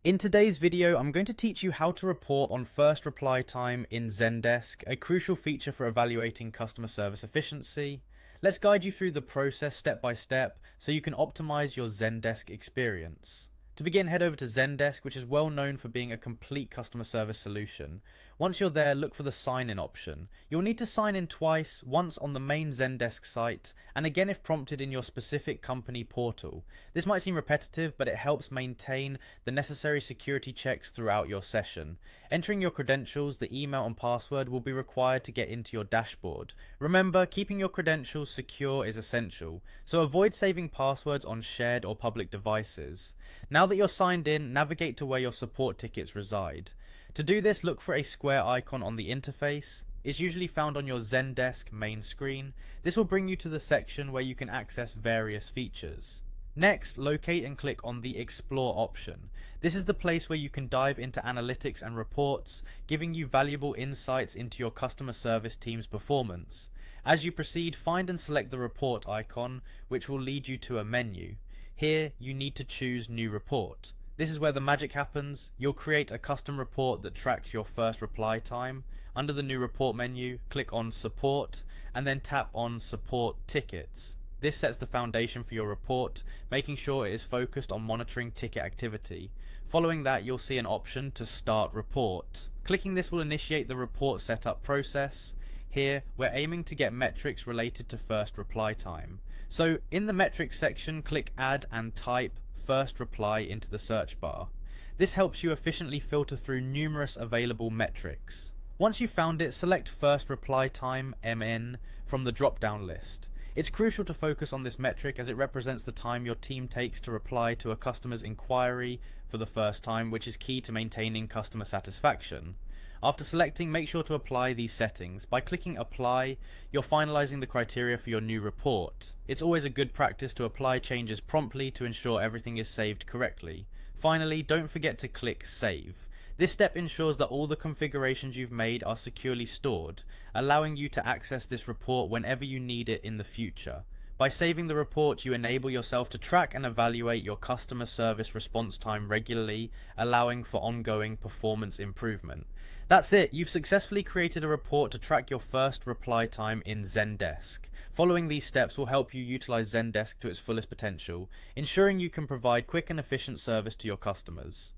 In today's video, I'm going to teach you how to report on first reply time in Zendesk, a crucial feature for evaluating customer service efficiency. Let's guide you through the process step by step so you can optimize your Zendesk experience. To begin, head over to Zendesk, which is well known for being a complete customer service solution. Once you're there, look for the sign in option. You'll need to sign in twice, once on the main Zendesk site, and again if prompted in your specific company portal. This might seem repetitive, but it helps maintain the necessary security checks throughout your session. Entering your credentials, the email and password will be required to get into your dashboard. Remember, keeping your credentials secure is essential, so avoid saving passwords on shared or public devices. Now that you're signed in, navigate to where your support tickets reside. To do this, look for a square icon on the interface. It's usually found on your Zendesk main screen. This will bring you to the section where you can access various features. Next, locate and click on the Explore option. This is the place where you can dive into analytics and reports, giving you valuable insights into your customer service team's performance. As you proceed, find and select the report icon, which will lead you to a menu. Here, you need to choose New Report. This is where the magic happens. You'll create a custom report that tracks your first reply time. Under the New Report menu, click on Support, and then tap on Support Tickets. This sets the foundation for your report, making sure it is focused on monitoring ticket activity. Following that, you'll see an option to Start Report. Clicking this will initiate the report setup process. Here, we're aiming to get metrics related to first reply time. So, in the metrics section, click Add and type first reply into the search bar. This helps you efficiently filter through numerous available metrics. Once you've found it, select first reply time (MN) from the drop-down list. It's crucial to focus on this metric as it represents the time your team takes to reply to a customer's inquiry for the first time, which is key to maintaining customer satisfaction. After selecting, make sure to apply these settings. By clicking Apply, you're finalizing the criteria for your new report. It's always a good practice to apply changes promptly to ensure everything is saved correctly. Finally, don't forget to click Save. This step ensures that all the configurations you've made are securely stored, allowing you to access this report whenever you need it in the future. By saving the report, you enable yourself to track and evaluate your customer service response time regularly, allowing for ongoing performance improvement. That's it, you've successfully created a report to track your first reply time in Zendesk. Following these steps will help you utilize Zendesk to its fullest potential, ensuring you can provide quick and efficient service to your customers.